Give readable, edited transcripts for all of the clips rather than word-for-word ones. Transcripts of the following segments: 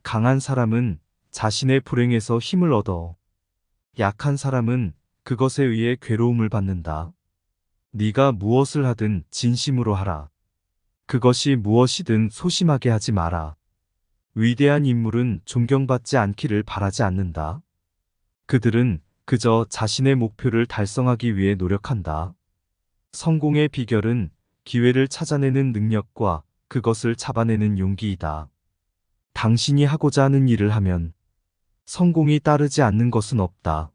강한 사람은 자신의 불행에서 힘을 얻어. 약한 사람은 그것에 의해 괴로움을 받는다. 네가 무엇을 하든 진심으로 하라. 그것이 무엇이든 소심하게 하지 마라. 위대한 인물은 존경받지 않기를 바라지 않는다. 그들은 그저 자신의 목표를 달성하기 위해 노력한다. 성공의 비결은 기회를 찾아내는 능력과 그것을 잡아내는 용기이다. 당신이 하고자 하는 일을 하면 성공이 따르지 않는 것은 없다.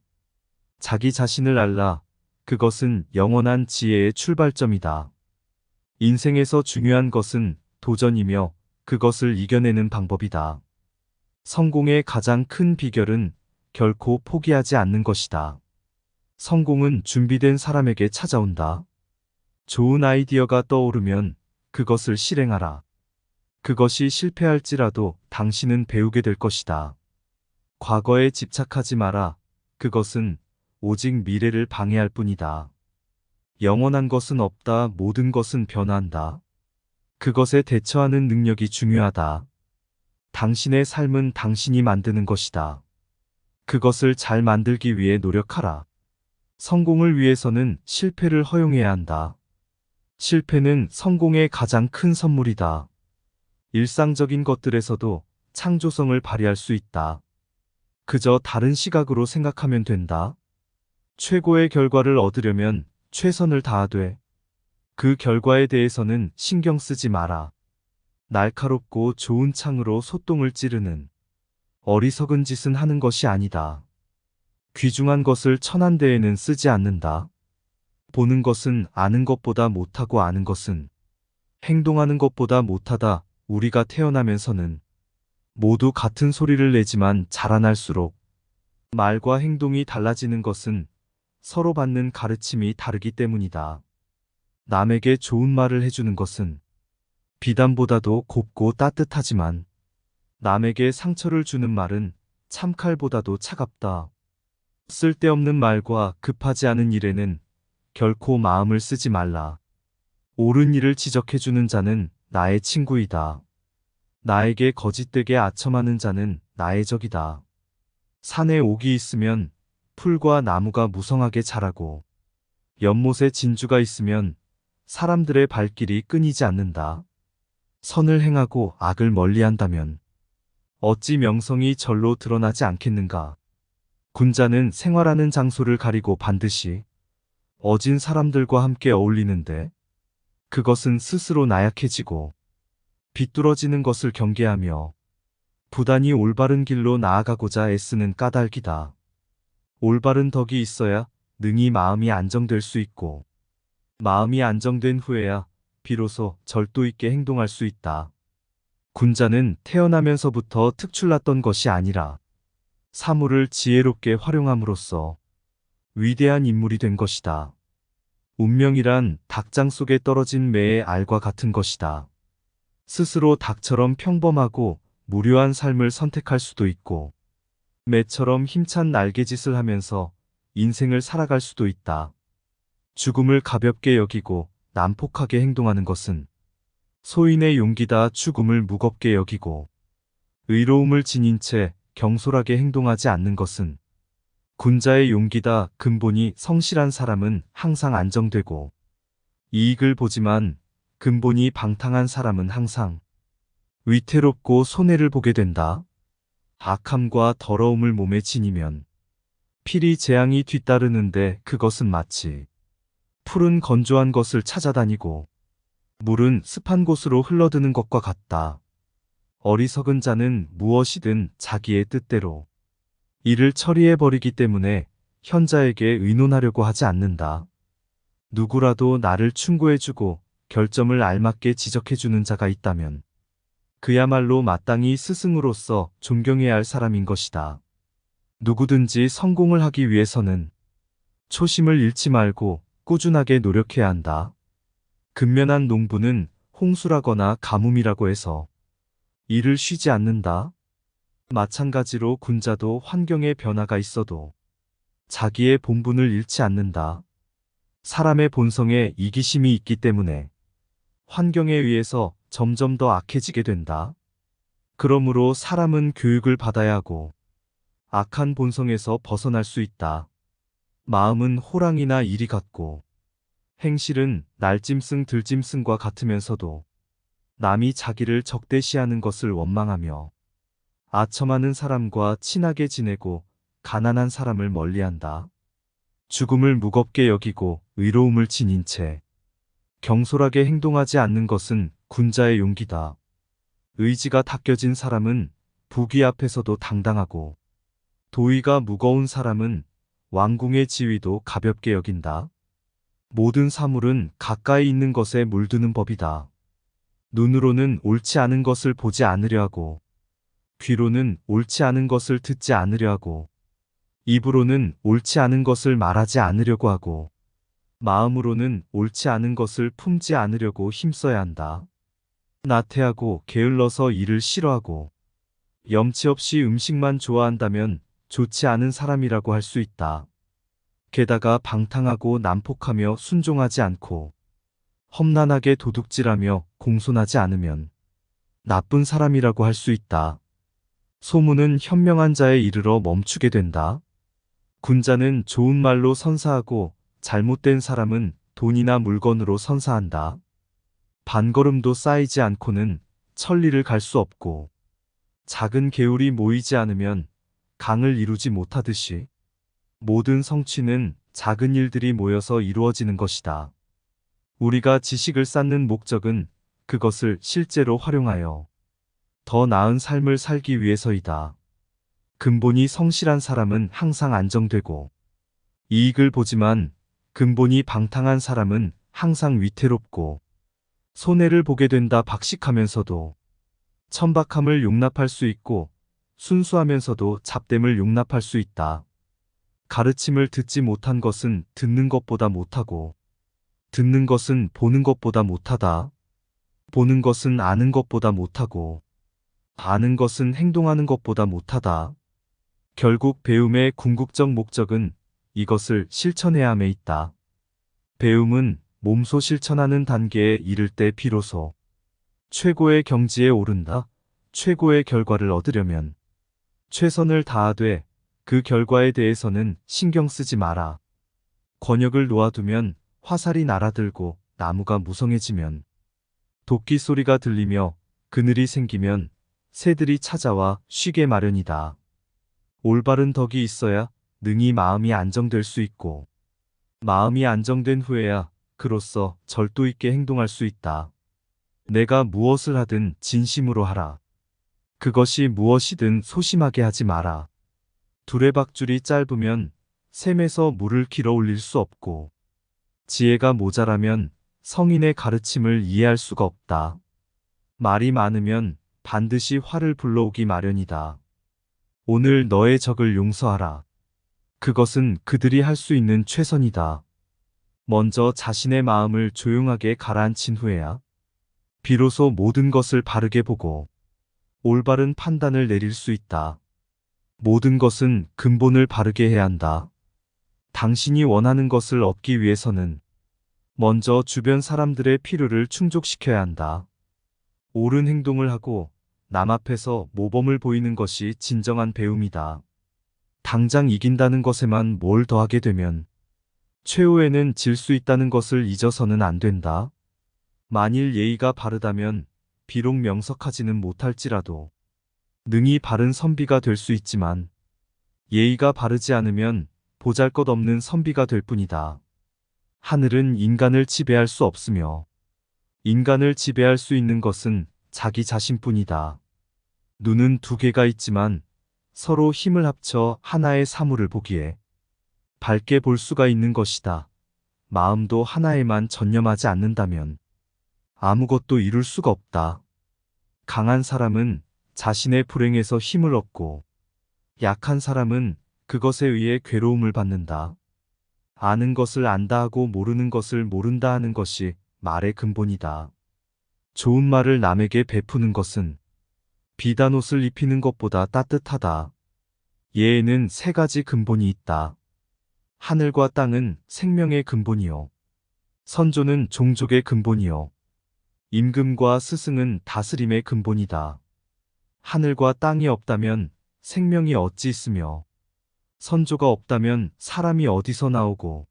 자기 자신을 알라. 그것은 영원한 지혜의 출발점이다. 인생에서 중요한 것은 도전이며 그것을 이겨내는 방법이다. 성공의 가장 큰 비결은 결코 포기하지 않는 것이다. 성공은 준비된 사람에게 찾아온다. 좋은 아이디어가 떠오르면 그것을 실행하라. 그것이 실패할지라도 당신은 배우게 될 것이다. 과거에 집착하지 마라. 그것은 오직 미래를 방해할 뿐이다. 영원한 것은 없다. 모든 것은 변화한다. 그것에 대처하는 능력이 중요하다. 당신의 삶은 당신이 만드는 것이다. 그것을 잘 만들기 위해 노력하라. 성공을 위해서는 실패를 허용해야 한다. 실패는 성공의 가장 큰 선물이다. 일상적인 것들에서도 창조성을 발휘할 수 있다. 그저 다른 시각으로 생각하면 된다. 최고의 결과를 얻으려면 최선을 다하되 그 결과에 대해서는 신경 쓰지 마라. 날카롭고 좋은 창으로 소똥을 찌르는 어리석은 짓은 하는 것이 아니다. 귀중한 것을 천한 데에는 쓰지 않는다. 보는 것은 아는 것보다 못하고 아는 것은 행동하는 것보다 못하다. 우리가 태어나면서는 모두 같은 소리를 내지만 자라날수록 말과 행동이 달라지는 것은 서로 받는 가르침이 다르기 때문이다. 남에게 좋은 말을 해주는 것은 비단보다도 곱고 따뜻하지만 남에게 상처를 주는 말은 참칼보다도 차갑다. 쓸데없는 말과 급하지 않은 일에는 결코 마음을 쓰지 말라. 옳은 일을 지적해주는 자는 나의 친구이다. 나에게 거짓되게 아첨하는 자는 나의 적이다. 산에 옥이 있으면 풀과 나무가 무성하게 자라고 연못에 진주가 있으면 사람들의 발길이 끊이지 않는다. 선을 행하고 악을 멀리한다면 어찌 명성이 절로 드러나지 않겠는가. 군자는 생활하는 장소를 가리고 반드시 어진 사람들과 함께 어울리는데 그것은 스스로 나약해지고 비뚤어지는 것을 경계하며 부단히 올바른 길로 나아가고자 애쓰는 까닭이다. 올바른 덕이 있어야 능히 마음이 안정될 수 있고 마음이 안정된 후에야 비로소 절도 있게 행동할 수 있다. 군자는 태어나면서부터 특출났던 것이 아니라 사물을 지혜롭게 활용함으로써 위대한 인물이 된 것이다. 운명이란 닭장 속에 떨어진 매의 알과 같은 것이다. 스스로 닭처럼 평범하고 무료한 삶을 선택할 수도 있고 매처럼 힘찬 날개짓을 하면서 인생을 살아갈 수도 있다. 죽음을 가볍게 여기고 난폭하게 행동하는 것은 소인의 용기다. 죽음을 무겁게 여기고 의로움을 지닌 채 경솔하게 행동하지 않는 것은 군자의 용기다. 근본이 성실한 사람은 항상 안정되고 이익을 보지만 근본이 방탕한 사람은 항상 위태롭고 손해를 보게 된다. 악함과 더러움을 몸에 지니면 필히 재앙이 뒤따르는데 그것은 마치 풀은 건조한 것을 찾아다니고 물은 습한 곳으로 흘러드는 것과 같다. 어리석은 자는 무엇이든 자기의 뜻대로 일을 처리해버리기 때문에 현자에게 의논하려고 하지 않는다. 누구라도 나를 충고해주고 결점을 알맞게 지적해주는 자가 있다면 그야말로 마땅히 스승으로서 존경해야 할 사람인 것이다. 누구든지 성공을 하기 위해서는 초심을 잃지 말고 꾸준하게 노력해야 한다. 근면한 농부는 홍수라거나 가뭄이라고 해서 일을 쉬지 않는다. 마찬가지로 군자도 환경의 변화가 있어도 자기의 본분을 잃지 않는다. 사람의 본성에 이기심이 있기 때문에 환경에 의해서 점점 더 악해지게 된다. 그러므로 사람은 교육을 받아야 하고 악한 본성에서 벗어날 수 있다. 마음은 호랑이나 이리 같고 행실은 날짐승 들짐승과 같으면서도 남이 자기를 적대시하는 것을 원망하며 아첨하는 사람과 친하게 지내고 가난한 사람을 멀리한다. 죽음을 무겁게 여기고 의로움을 지닌 채 경솔하게 행동하지 않는 것은 군자의 용기다. 의지가 닦여진 사람은 부귀 앞에서도 당당하고 도의가 무거운 사람은 왕궁의 지위도 가볍게 여긴다. 모든 사물은 가까이 있는 것에 물드는 법이다. 눈으로는 옳지 않은 것을 보지 않으려 하고 귀로는 옳지 않은 것을 듣지 않으려 하고 입으로는 옳지 않은 것을 말하지 않으려고 하고 마음으로는 옳지 않은 것을 품지 않으려고 힘써야 한다. 나태하고 게을러서 일을 싫어하고 염치 없이 음식만 좋아한다면 좋지 않은 사람이라고 할 수 있다. 게다가 방탕하고 난폭하며 순종하지 않고 험난하게 도둑질하며 공손하지 않으면 나쁜 사람이라고 할 수 있다. 소문은 현명한 자에 이르러 멈추게 된다. 군자는 좋은 말로 선사하고 잘못된 사람은 돈이나 물건으로 선사한다. 반걸음도 쌓이지 않고는 천리를 갈 수 없고 작은 개울이 모이지 않으면 강을 이루지 못하듯이 모든 성취는 작은 일들이 모여서 이루어지는 것이다. 우리가 지식을 쌓는 목적은 그것을 실제로 활용하여 더 나은 삶을 살기 위해서이다. 근본이 성실한 사람은 항상 안정되고 이익을 보지만 근본이 방탕한 사람은 항상 위태롭고 손해를 보게 된다. 박식하면서도 천박함을 용납할 수 있고 순수하면서도 잡됨을 용납할 수 있다. 가르침을 듣지 못한 것은 듣는 것보다 못하고 듣는 것은 보는 것보다 못하다. 보는 것은 아는 것보다 못하고 아는 것은 행동하는 것보다 못하다. 결국 배움의 궁극적 목적은 이것을 실천해야 함에 있다. 배움은 몸소 실천하는 단계에 이를 때 비로소 최고의 경지에 오른다. 최고의 결과를 얻으려면 최선을 다하되 그 결과에 대해서는 신경 쓰지 마라. 권역을 놓아두면 화살이 날아들고 나무가 무성해지면 도끼 소리가 들리며 그늘이 생기면 새들이 찾아와 쉬게 마련이다. 올바른 덕이 있어야 능히 마음이 안정될 수 있고 마음이 안정된 후에야 그로써 절도 있게 행동할 수 있다. 내가 무엇을 하든 진심으로 하라. 그것이 무엇이든 소심하게 하지 마라. 두레박줄이 짧으면 샘에서 물을 길어 올릴 수 없고 지혜가 모자라면 성인의 가르침을 이해할 수가 없다. 말이 많으면 반드시 화를 불러오기 마련이다. 오늘 너의 적을 용서하라. 그것은 그들이 할 수 있는 최선이다. 먼저 자신의 마음을 조용하게 가라앉힌 후에야 비로소 모든 것을 바르게 보고 올바른 판단을 내릴 수 있다. 모든 것은 근본을 바르게 해야 한다. 당신이 원하는 것을 얻기 위해서는 먼저 주변 사람들의 필요를 충족시켜야 한다. 옳은 행동을 하고 남 앞에서 모범을 보이는 것이 진정한 배움이다. 당장 이긴다는 것에만 뭘 더하게 되면 최후에는 질 수 있다는 것을 잊어서는 안 된다. 만일 예의가 바르다면 비록 명석하지는 못할지라도 능히 바른 선비가 될 수 있지만 예의가 바르지 않으면 보잘것없는 선비가 될 뿐이다. 하늘은 인간을 지배할 수 없으며 인간을 지배할 수 있는 것은 자기 자신뿐이다. 눈은 두 개가 있지만 서로 힘을 합쳐 하나의 사물을 보기에 밝게 볼 수가 있는 것이다. 마음도 하나에만 전념하지 않는다면 아무것도 이룰 수가 없다. 강한 사람은 자신의 불행에서 힘을 얻고 약한 사람은 그것에 의해 괴로움을 받는다. 아는 것을 안다 하고 모르는 것을 모른다 하는 것이 말의 근본이다. 좋은 말을 남에게 베푸는 것은 비단 옷을 입히는 것보다 따뜻하다. 예에는 세 가지 근본이 있다. 하늘과 땅은 생명의 근본이요. 선조는 종족의 근본이요. 임금과 스승은 다스림의 근본이다. 하늘과 땅이 없다면 생명이 어찌 있으며, 선조가 없다면 사람이 어디서 나오고,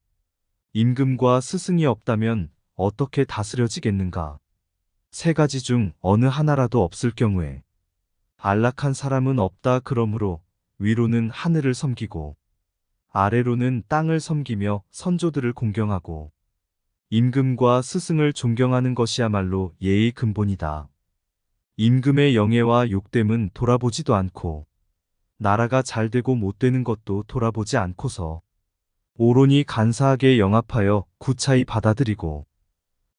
임금과 스승이 없다면 어떻게 다스려지겠는가? 세 가지 중 어느 하나라도 없을 경우에 안락한 사람은 없다. 그러므로 위로는 하늘을 섬기고 아래로는 땅을 섬기며 선조들을 공경하고 임금과 스승을 존경하는 것이야말로 예의 근본이다. 임금의 영예와 욕됨은 돌아보지도 않고 나라가 잘 되고 못 되는 것도 돌아보지 않고서 오로니 간사하게 영합하여 구차히 받아들이고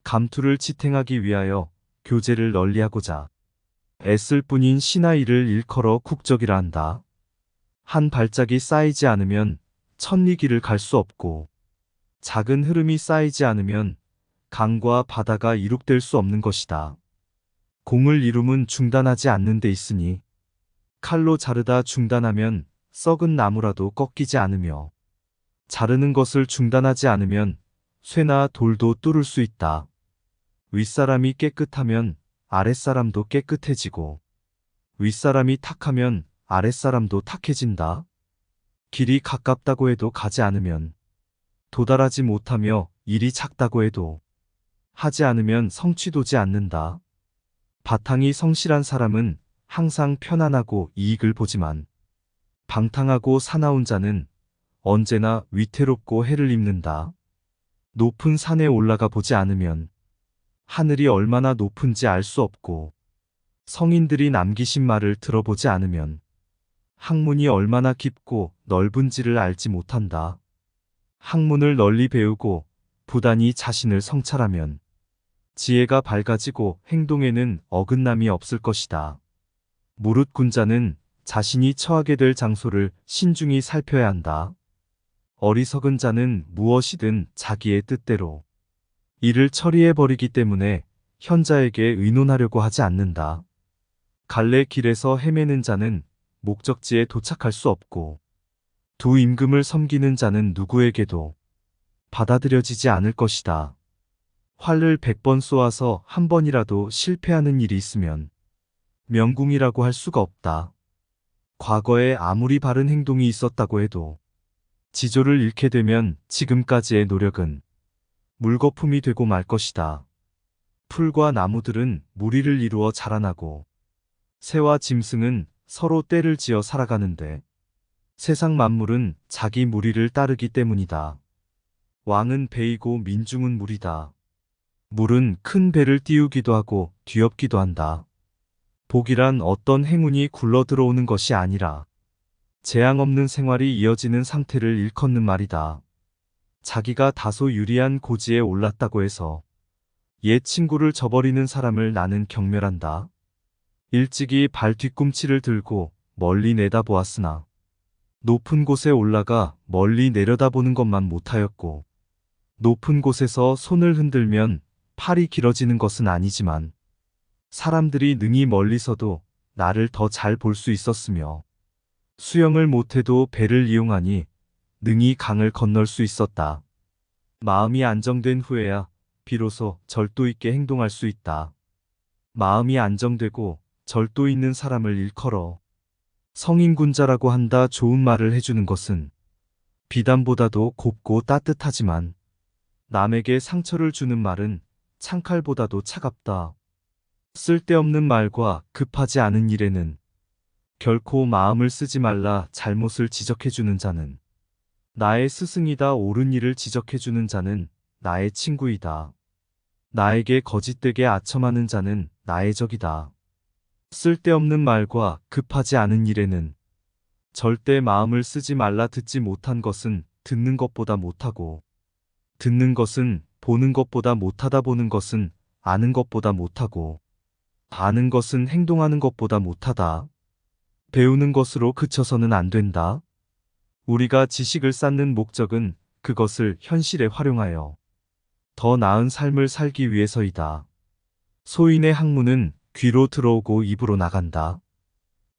감투를 지탱하기 위하여 교제를 널리하고자 애쓸 뿐인 신하이를 일컬어 국적이라 한다. 한 발짝이 쌓이지 않으면 천리길을 갈 수 없고 작은 흐름이 쌓이지 않으면 강과 바다가 이룩될 수 없는 것이다. 공을 이룸은 중단하지 않는 데 있으니 칼로 자르다 중단하면 썩은 나무라도 꺾이지 않으며 자르는 것을 중단하지 않으면 쇠나 돌도 뚫을 수 있다. 윗사람이 깨끗하면 아랫사람도 깨끗해지고 윗사람이 탁하면 아랫사람도 탁해진다. 길이 가깝다고 해도 가지 않으면 도달하지 못하며 일이 작다고 해도 하지 않으면 성취되지 않는다. 바탕이 성실한 사람은 항상 편안하고 이익을 보지만 방탕하고 사나운 자는 언제나 위태롭고 해를 입는다. 높은 산에 올라가 보지 않으면 하늘이 얼마나 높은지 알 수 없고 성인들이 남기신 말을 들어보지 않으면 학문이 얼마나 깊고 넓은지를 알지 못한다. 학문을 널리 배우고 부단히 자신을 성찰하면 지혜가 밝아지고 행동에는 어긋남이 없을 것이다. 무릇 군자는 자신이 처하게 될 장소를 신중히 살펴야 한다. 어리석은 자는 무엇이든 자기의 뜻대로 일을 처리해버리기 때문에 현자에게 의논하려고 하지 않는다. 갈래 길에서 헤매는 자는 목적지에 도착할 수 없고 두 임금을 섬기는 자는 누구에게도 받아들여지지 않을 것이다. 활을 100번 쏘아서 한 번이라도 실패하는 일이 있으면 명궁이라고 할 수가 없다. 과거에 아무리 바른 행동이 있었다고 해도 지조를 잃게 되면 지금까지의 노력은 물거품이 되고 말 것이다. 풀과 나무들은 무리를 이루어 자라나고 새와 짐승은 서로 떼를 지어 살아가는데 세상 만물은 자기 무리를 따르기 때문이다. 왕은 배이고 민중은 무리다. 물은 큰 배를 띄우기도 하고 뒤엎기도 한다. 복이란 어떤 행운이 굴러 들어오는 것이 아니라 재앙 없는 생활이 이어지는 상태를 일컫는 말이다. 자기가 다소 유리한 고지에 올랐다고 해서 옛 친구를 저버리는 사람을 나는 경멸한다. 일찍이 발 뒤꿈치를 들고 멀리 내다보았으나 높은 곳에 올라가 멀리 내려다보는 것만 못하였고 높은 곳에서 손을 흔들면 팔이 길어지는 것은 아니지만 사람들이 능히 멀리서도 나를 더 잘 볼 수 있었으며 수영을 못해도 배를 이용하니 능히 강을 건널 수 있었다. 마음이 안정된 후에야 비로소 절도 있게 행동할 수 있다. 마음이 안정되고 절도 있는 사람을 일컬어 성인군자라고 한다. 좋은 말을 해주는 것은 비단보다도 곱고 따뜻하지만 남에게 상처를 주는 말은 창칼보다도 차갑다. 쓸데없는 말과 급하지 않은 일에는 결코 마음을 쓰지 말라. 잘못을 지적해주는 자는 나의 스승이다. 옳은 일을 지적해주는 자는 나의 친구이다. 나에게 거짓되게 아첨하는 자는 나의 적이다. 쓸데없는 말과 급하지 않은 일에는 절대 마음을 쓰지 말라. 듣지 못한 것은 듣는 것보다 못하고 듣는 것은 보는 것보다 못하다. 보는 것은 아는 것보다 못하고 아는 것은 행동하는 것보다 못하다. 배우는 것으로 그쳐서는 안 된다. 우리가 지식을 쌓는 목적은 그것을 현실에 활용하여 더 나은 삶을 살기 위해서이다. 소인의 학문은 귀로 들어오고 입으로 나간다.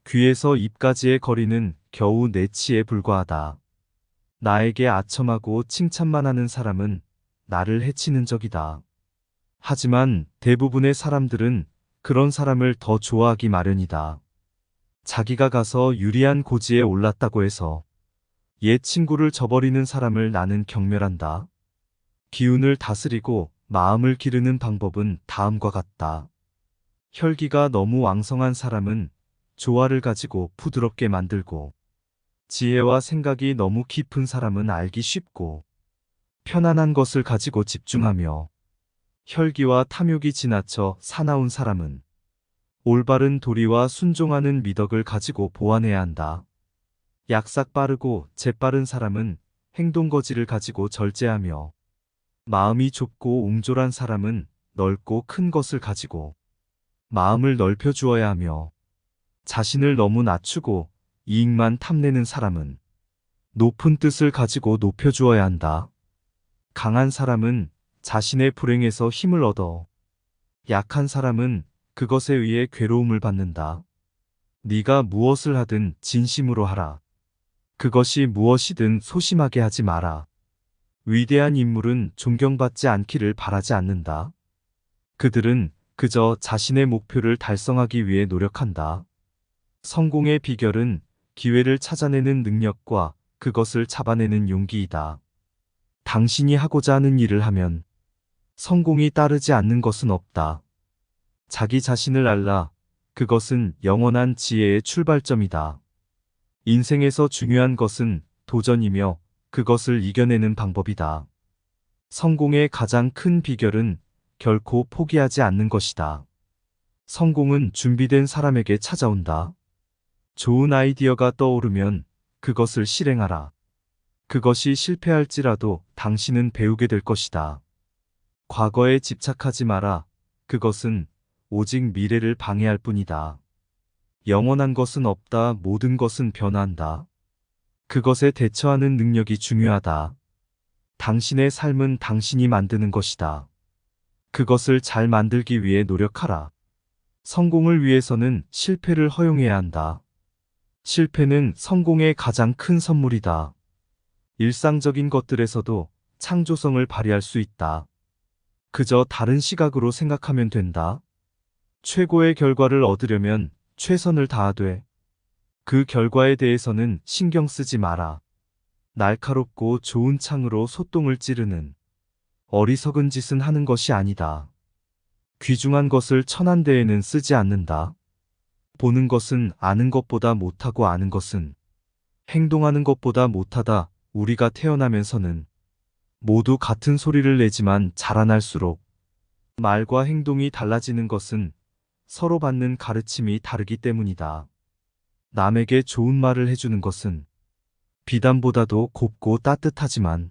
귀에서 입까지의 거리는 겨우 내치에 불과하다. 나에게 아첨하고 칭찬만 하는 사람은 나를 해치는 적이다. 하지만 대부분의 사람들은 그런 사람을 더 좋아하기 마련이다. 자기가 가서 유리한 고지에 올랐다고 해서 옛 친구를 저버리는 사람을 나는 경멸한다. 기운을 다스리고 마음을 기르는 방법은 다음과 같다. 혈기가 너무 왕성한 사람은 조화를 가지고 부드럽게 만들고, 지혜와 생각이 너무 깊은 사람은 알기 쉽고 편안한 것을 가지고 집중하며, 혈기와 탐욕이 지나쳐 사나운 사람은 올바른 도리와 순종하는 미덕을 가지고 보완해야 한다. 약삭 빠르고 재빠른 사람은 행동거지를 가지고 절제하며, 마음이 좁고 옹졸한 사람은 넓고 큰 것을 가지고 마음을 넓혀 주어야 하며, 자신을 너무 낮추고 이익만 탐내는 사람은 높은 뜻을 가지고 높여 주어야 한다. 강한 사람은 자신의 불행에서 힘을 얻어, 약한 사람은 그것에 의해 괴로움을 받는다. 네가 무엇을 하든 진심으로 하라. 그것이 무엇이든 소심하게 하지 마라. 위대한 인물은 존경받지 않기를 바라지 않는다. 그들은 그저 자신의 목표를 달성하기 위해 노력한다. 성공의 비결은 기회를 찾아내는 능력과 그것을 잡아내는 용기이다. 당신이 하고자 하는 일을 하면 성공이 따르지 않는 것은 없다. 자기 자신을 알라. 그것은 영원한 지혜의 출발점이다. 인생에서 중요한 것은 도전이며 그것을 이겨내는 방법이다. 성공의 가장 큰 비결은 결코 포기하지 않는 것이다. 성공은 준비된 사람에게 찾아온다. 좋은 아이디어가 떠오르면 그것을 실행하라. 그것이 실패할지라도 당신은 배우게 될 것이다. 과거에 집착하지 마라. 그것은 오직 미래를 방해할 뿐이다. 영원한 것은 없다. 모든 것은 변한다. 그것에 대처하는 능력이 중요하다. 당신의 삶은 당신이 만드는 것이다. 그것을 잘 만들기 위해 노력하라. 성공을 위해서는 실패를 허용해야 한다. 실패는 성공의 가장 큰 선물이다. 일상적인 것들에서도 창조성을 발휘할 수 있다. 그저 다른 시각으로 생각하면 된다. 최고의 결과를 얻으려면 최선을 다하되, 그 결과에 대해서는 신경 쓰지 마라. 날카롭고 좋은 창으로 소똥을 찌르는 어리석은 짓은 하는 것이 아니다. 귀중한 것을 천한 데에는 쓰지 않는다. 보는 것은 아는 것보다 못하고 아는 것은 행동하는 것보다 못하다. 우리가 태어나면서는 모두 같은 소리를 내지만 자라날수록 말과 행동이 달라지는 것은 서로 받는 가르침이 다르기 때문이다. 남에게 좋은 말을 해주는 것은 비단보다도 곱고 따뜻하지만,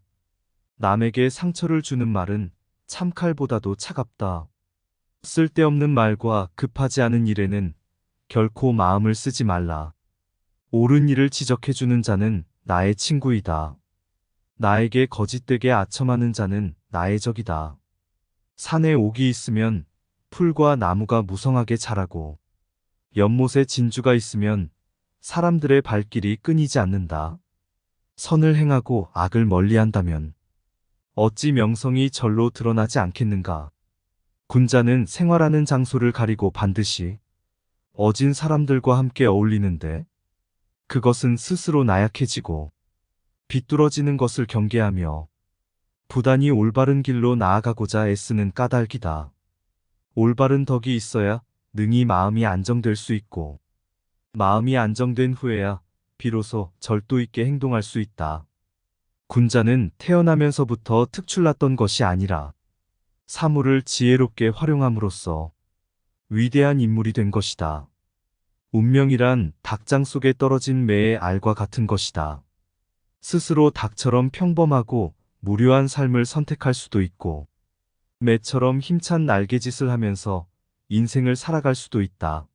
남에게 상처를 주는 말은 참칼보다도 차갑다. 쓸데없는 말과 급하지 않은 일에는 결코 마음을 쓰지 말라. 옳은 일을 지적해주는 자는 나의 친구이다. 나에게 거짓되게 아첨하는 자는 나의 적이다. 산에 옥이 있으면 풀과 나무가 무성하게 자라고, 연못에 진주가 있으면 사람들의 발길이 끊이지 않는다. 선을 행하고 악을 멀리한다면 어찌 명성이 절로 드러나지 않겠는가. 군자는 생활하는 장소를 가리고 반드시 어진 사람들과 함께 어울리는데, 그것은 스스로 나약해지고 비뚤어지는 것을 경계하며 부단히 올바른 길로 나아가고자 애쓰는 까닭이다. 올바른 덕이 있어야 능히 마음이 안정될 수 있고, 마음이 안정된 후에야 비로소 절도 있게 행동할 수 있다. 군자는 태어나면서부터 특출났던 것이 아니라 사물을 지혜롭게 활용함으로써 위대한 인물이 된 것이다. 운명이란 닭장 속에 떨어진 매의 알과 같은 것이다. 스스로 닭처럼 평범하고 무료한 삶을 선택할 수도 있고, 매처럼 힘찬 날개짓을 하면서 인생을 살아갈 수도 있다.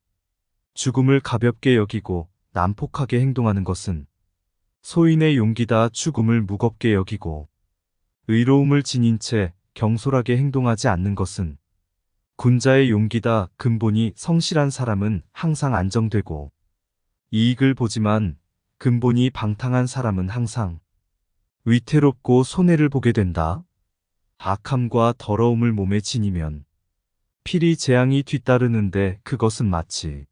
죽음을 가볍게 여기고 난폭하게 행동하는 것은 소인의 용기다. 죽음을 무겁게 여기고 의로움을 지닌 채 경솔하게 행동하지 않는 것은 군자의 용기다. 근본이 성실한 사람은 항상 안정되고 이익을 보지만, 근본이 방탕한 사람은 항상 위태롭고 손해를 보게 된다. 악함과 더러움을 몸에 지니면 필히 재앙이 뒤따르는데, 그것은 마치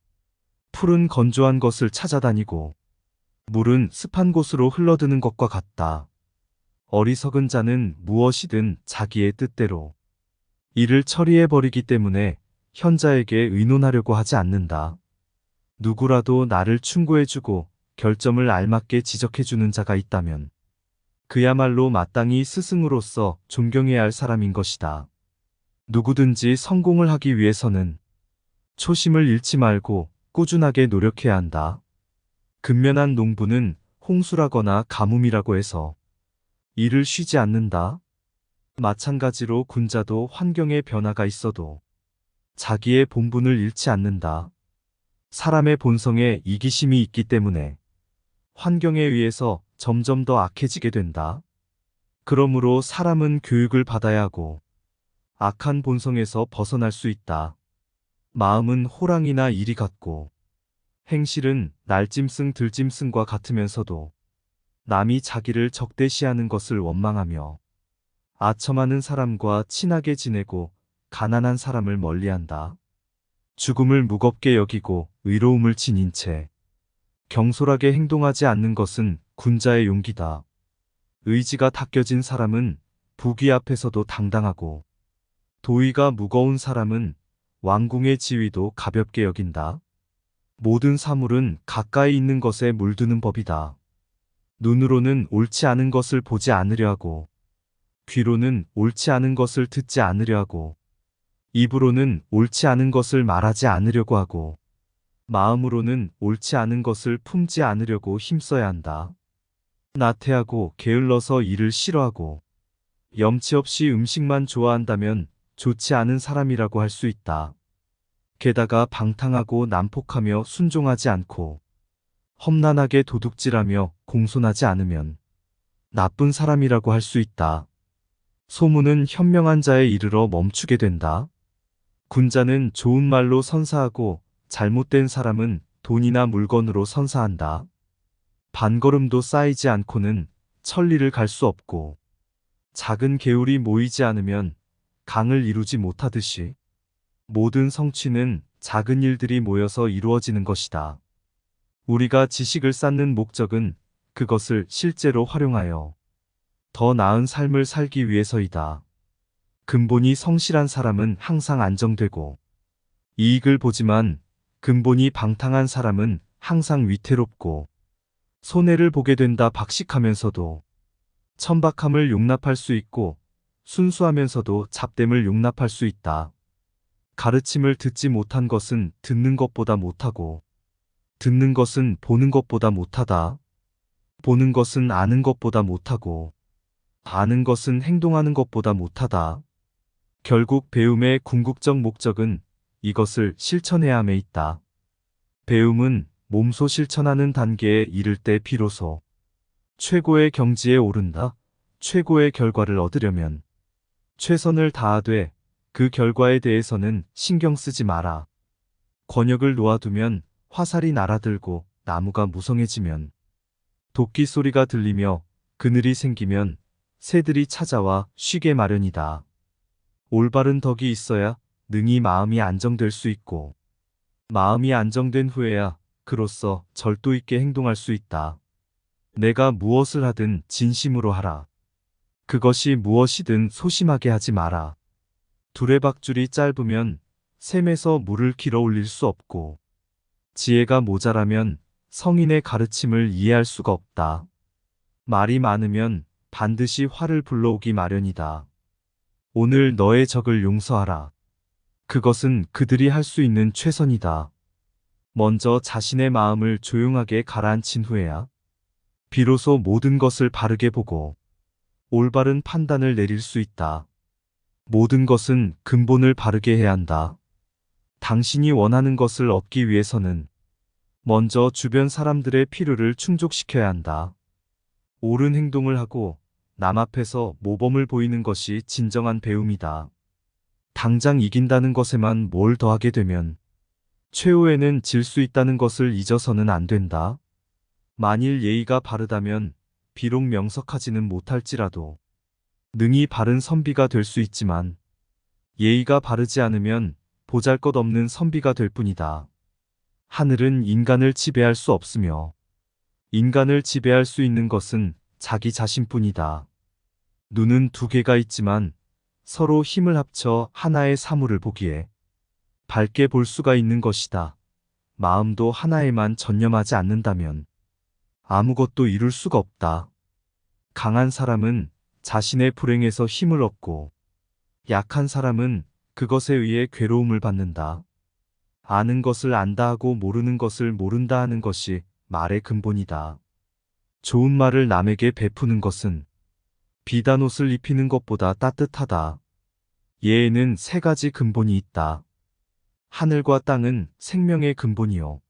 풀은 건조한 것을 찾아다니고 물은 습한 곳으로 흘러드는 것과 같다. 어리석은 자는 무엇이든 자기의 뜻대로 일을 처리해버리기 때문에 현자에게 의논하려고 하지 않는다. 누구라도 나를 충고해주고 결점을 알맞게 지적해주는 자가 있다면 그야말로 마땅히 스승으로서 존경해야 할 사람인 것이다. 누구든지 성공을 하기 위해서는 초심을 잃지 말고 꾸준하게 노력해야 한다. 근면한 농부는 홍수라거나 가뭄이라고 해서 일을 쉬지 않는다. 마찬가지로 군자도 환경의 변화가 있어도 자기의 본분을 잃지 않는다. 사람의 본성에 이기심이 있기 때문에 환경에 의해서 점점 더 악해지게 된다. 그러므로 사람은 교육을 받아야 하고 악한 본성에서 벗어날 수 있다. 마음은 호랑이나 이리 같고 행실은 날짐승 들짐승과 같으면서도 남이 자기를 적대시하는 것을 원망하며 아첨하는 사람과 친하게 지내고 가난한 사람을 멀리한다. 죽음을 무겁게 여기고 의로움을 지닌 채 경솔하게 행동하지 않는 것은 군자의 용기다. 의지가 닦여진 사람은 부귀 앞에서도 당당하고 도의가 무거운 사람은 왕궁의 지위도 가볍게 여긴다. 모든 사물은 가까이 있는 것에 물드는 법이다. 눈으로는 옳지 않은 것을 보지 않으려 하고 귀로는 옳지 않은 것을 듣지 않으려 하고 입으로는 옳지 않은 것을 말하지 않으려고 하고 마음으로는 옳지 않은 것을 품지 않으려고 힘써야 한다. 나태하고 게을러서 일을 싫어하고 염치 없이 음식만 좋아한다면 좋지 않은 사람이라고 할 수 있다. 게다가 방탕하고 난폭하며 순종하지 않고 험난하게 도둑질하며 공손하지 않으면 나쁜 사람이라고 할 수 있다. 소문은 현명한 자에 이르러 멈추게 된다. 군자는 좋은 말로 선사하고 잘못된 사람은 돈이나 물건으로 선사한다. 반걸음도 쌓이지 않고는 천리를 갈 수 없고 작은 개울이 모이지 않으면 강을 이루지 못하듯이 모든 성취는 작은 일들이 모여서 이루어지는 것이다. 우리가 지식을 쌓는 목적은 그것을 실제로 활용하여 더 나은 삶을 살기 위해서이다. 근본이 성실한 사람은 항상 안정되고 이익을 보지만 근본이 방탕한 사람은 항상 위태롭고 손해를 보게 된다. 박식하면서도 천박함을 용납할 수 있고 순수하면서도 잡됨을 용납할 수 있다. 가르침을 듣지 못한 것은 듣는 것보다 못하고 듣는 것은 보는 것보다 못하다. 보는 것은 아는 것보다 못하고 아는 것은 행동하는 것보다 못하다. 결국 배움의 궁극적 목적은 이것을 실천해야 함에 있다. 배움은 몸소 실천하는 단계에 이를 때 비로소 최고의 경지에 오른다. 최고의 결과를 얻으려면 최선을 다하되 그 결과에 대해서는 신경 쓰지 마라. 권역을 놓아두면 화살이 날아들고 나무가 무성해지면 도끼 소리가 들리며 그늘이 생기면 새들이 찾아와 쉬게 마련이다. 올바른 덕이 있어야 능히 마음이 안정될 수 있고 마음이 안정된 후에야 그로써 절도 있게 행동할 수 있다. 내가 무엇을 하든 진심으로 하라. 그것이 무엇이든 소심하게 하지 마라. 두레박줄이 짧으면 샘에서 물을 길어 올릴 수 없고 지혜가 모자라면 성인의 가르침을 이해할 수가 없다. 말이 많으면 반드시 화를 불러오기 마련이다. 오늘 너의 적을 용서하라. 그것은 그들이 할 수 있는 최선이다. 먼저 자신의 마음을 조용하게 가라앉힌 후에야 비로소 모든 것을 바르게 보고 올바른 판단을 내릴 수 있다. 모든 것은 근본을 바르게 해야 한다. 당신이 원하는 것을 얻기 위해서는 먼저 주변 사람들의 필요를 충족시켜야 한다. 옳은 행동을 하고 남 앞에서 모범을 보이는 것이 진정한 배움이다. 당장 이긴다는 것에만 뭘 더하게 되면 최후에는 질 수 있다는 것을 잊어서는 안 된다. 만일 예의가 바르다면 비록 명석하지는 못할지라도 능히 바른 선비가 될 수 있지만 예의가 바르지 않으면 보잘것없는 선비가 될 뿐이다. 하늘은 인간을 지배할 수 없으며 인간을 지배할 수 있는 것은 자기 자신뿐이다. 눈은 두 개가 있지만 서로 힘을 합쳐 하나의 사물을 보기에 밝게 볼 수가 있는 것이다. 마음도 하나에만 전념하지 않는다면 아무것도 이룰 수가 없다. 강한 사람은 자신의 불행에서 힘을 얻고 약한 사람은 그것에 의해 괴로움을 받는다. 아는 것을 안다 하고 모르는 것을 모른다 하는 것이 말의 근본이다. 좋은 말을 남에게 베푸는 것은 비단 옷을 입히는 것보다 따뜻하다. 예에는 세 가지 근본이 있다. 하늘과 땅은 생명의 근본이요.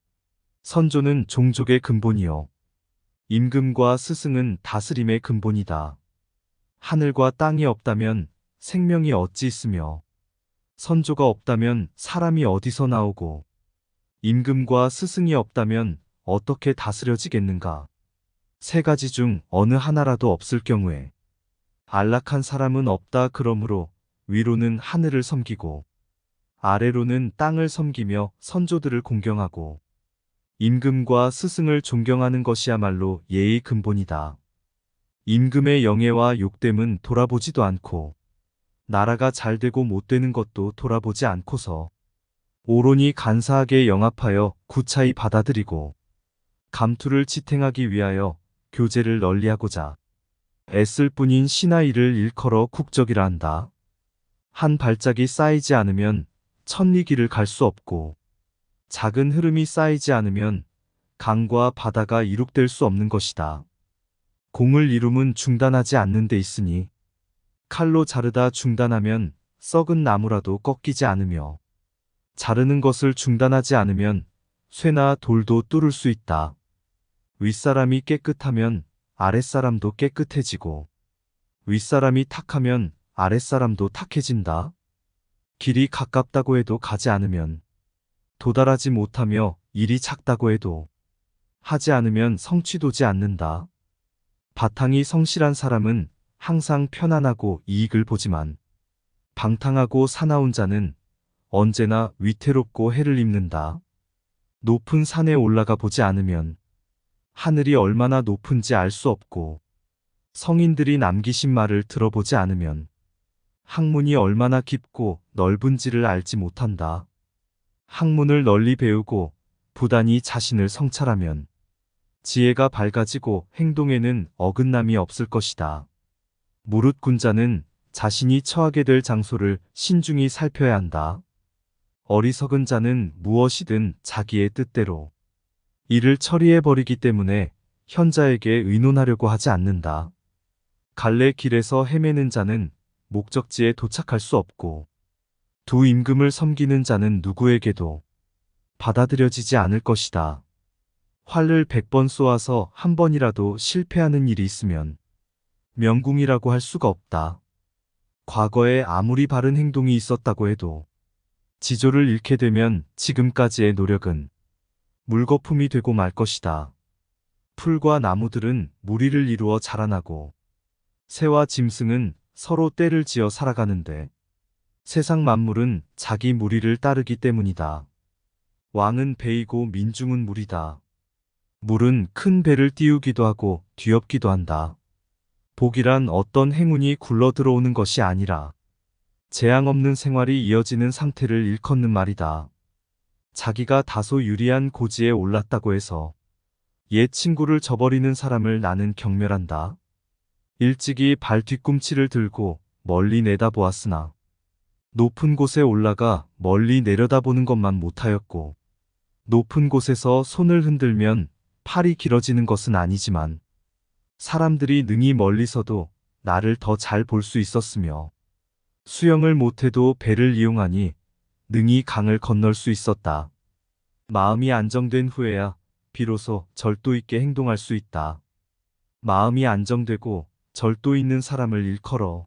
선조는 종족의 근본이요. 임금과 스승은 다스림의 근본이다. 하늘과 땅이 없다면 생명이 어찌 있으며 선조가 없다면 사람이 어디서 나오고 임금과 스승이 없다면 어떻게 다스려지겠는가? 세 가지 중 어느 하나라도 없을 경우에 안락한 사람은 없다. 그러므로 위로는 하늘을 섬기고 아래로는 땅을 섬기며 선조들을 공경하고 임금과 스승을 존경하는 것이야말로 예의 근본이다. 임금의 영예와 욕됨은 돌아보지도 않고 나라가 잘 되고 못 되는 것도 돌아보지 않고서 오로니 간사하게 영합하여 구차히 받아들이고 감투를 지탱하기 위하여 교제를 널리하고자 애쓸 뿐인 신하이를 일컬어 국적이라 한다. 한 발짝이 쌓이지 않으면 천리길을 갈 수 없고 작은 흐름이 쌓이지 않으면 강과 바다가 이룩될 수 없는 것이다. 공을 이룸은 중단하지 않는 데 있으니 칼로 자르다 중단하면 썩은 나무라도 꺾이지 않으며 자르는 것을 중단하지 않으면 쇠나 돌도 뚫을 수 있다. 윗사람이 깨끗하면 아랫사람도 깨끗해지고 윗사람이 탁하면 아랫사람도 탁해진다. 길이 가깝다고 해도 가지 않으면 도달하지 못하며 일이 작다고 해도 하지 않으면 성취되지 않는다. 바탕이 성실한 사람은 항상 편안하고 이익을 보지만 방탕하고 사나운 자는 언제나 위태롭고 해를 입는다. 높은 산에 올라가 보지 않으면 하늘이 얼마나 높은지 알 수 없고 성인들이 남기신 말을 들어보지 않으면 학문이 얼마나 깊고 넓은지를 알지 못한다. 학문을 널리 배우고 부단히 자신을 성찰하면 지혜가 밝아지고 행동에는 어긋남이 없을 것이다. 무릇군자는 자신이 처하게 될 장소를 신중히 살펴야 한다. 어리석은 자는 무엇이든 자기의 뜻대로 일을 처리해버리기 때문에 현자에게 의논하려고 하지 않는다. 갈래 길에서 헤매는 자는 목적지에 도착할 수 없고 두 임금을 섬기는 자는 누구에게도 받아들여지지 않을 것이다. 활을 100번 쏘아서 한 번이라도 실패하는 일이 있으면 명궁이라고 할 수가 없다. 과거에 아무리 바른 행동이 있었다고 해도 지조를 잃게 되면 지금까지의 노력은 물거품이 되고 말 것이다. 풀과 나무들은 무리를 이루어 자라나고 새와 짐승은 서로 떼를 지어 살아가는데 세상 만물은 자기 무리를 따르기 때문이다. 왕은 배이고 민중은 무리다. 물은 큰 배를 띄우기도 하고 뒤엎기도 한다. 복이란 어떤 행운이 굴러 들어오는 것이 아니라 재앙 없는 생활이 이어지는 상태를 일컫는 말이다. 자기가 다소 유리한 고지에 올랐다고 해서 옛 친구를 저버리는 사람을 나는 경멸한다. 일찍이 발 뒤꿈치를 들고 멀리 내다보았으나 높은 곳에 올라가 멀리 내려다보는 것만 못하였고 높은 곳에서 손을 흔들면 팔이 길어지는 것은 아니지만 사람들이 능히 멀리서도 나를 더 잘 볼 수 있었으며 수영을 못해도 배를 이용하니 능히 강을 건널 수 있었다. 마음이 안정된 후에야 비로소 절도 있게 행동할 수 있다. 마음이 안정되고 절도 있는 사람을 일컬어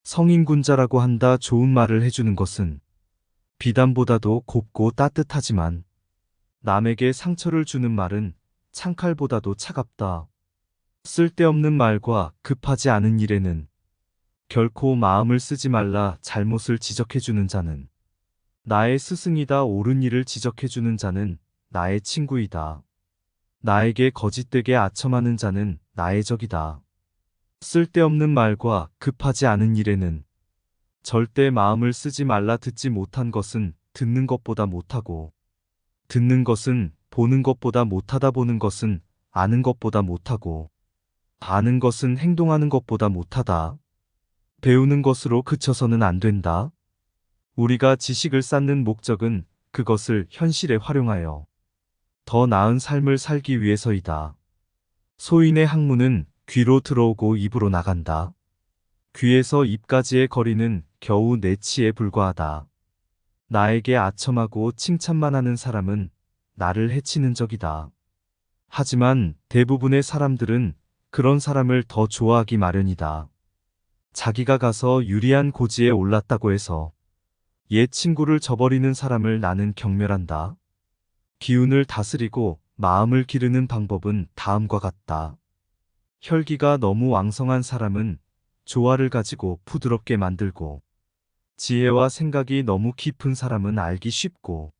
성인군자라고 한다. 좋은 말을 해주는 것은 비단보다도 곱고 따뜻하지만 남에게 상처를 주는 말은 창칼보다도 차갑다. 쓸데없는 말과 급하지 않은 일에는 결코 마음을 쓰지 말라. 잘못을 지적해주는 자는 나의 스승이다. 옳은 일을 지적해주는 자는 나의 친구이다. 나에게 거짓되게 아첨하는 자는 나의 적이다. 쓸데없는 말과 급하지 않은 일에는 절대 마음을 쓰지 말라. 듣지 못한 것은 듣는 것보다 못하고, 듣는 것은 보는 것보다 못하다. 보는 것은 아는 것보다 못하고, 아는 것은 행동하는 것보다 못하다. 배우는 것으로 그쳐서는 안 된다. 우리가 지식을 쌓는 목적은 그것을 현실에 활용하여 더 나은 삶을 살기 위해서이다. 소인의 학문은 귀로 들어오고 입으로 나간다. 귀에서 입까지의 거리는 겨우 네 치에 불과하다. 나에게 아첨하고 칭찬만 하는 사람은 나를 해치는 적이다. 하지만 대부분의 사람들은 그런 사람을 더 좋아하기 마련이다. 자기가 가서 유리한 고지에 올랐다고 해서 옛 친구를 저버리는 사람을 나는 경멸한다. 기운을 다스리고 마음을 기르는 방법은 다음과 같다. 혈기가 너무 왕성한 사람은 조화를 가지고 부드럽게 만들고, 지혜와 생각이 너무 깊은 사람은 알기 쉽고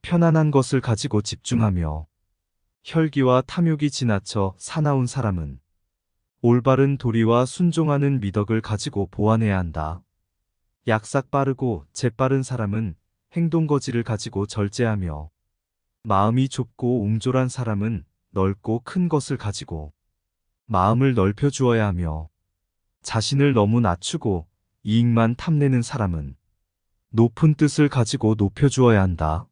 편안한 것을 가지고 집중하며, 혈기와 탐욕이 지나쳐 사나운 사람은 올바른 도리와 순종하는 미덕을 가지고 보완해야 한다. 약삭 빠르고 재빠른 사람은 행동거지를 가지고 절제하며, 마음이 좁고 옹졸한 사람은 넓고 큰 것을 가지고 마음을 넓혀 주어야 하며, 자신을 너무 낮추고 이익만 탐내는 사람은 높은 뜻을 가지고 높여 주어야 한다.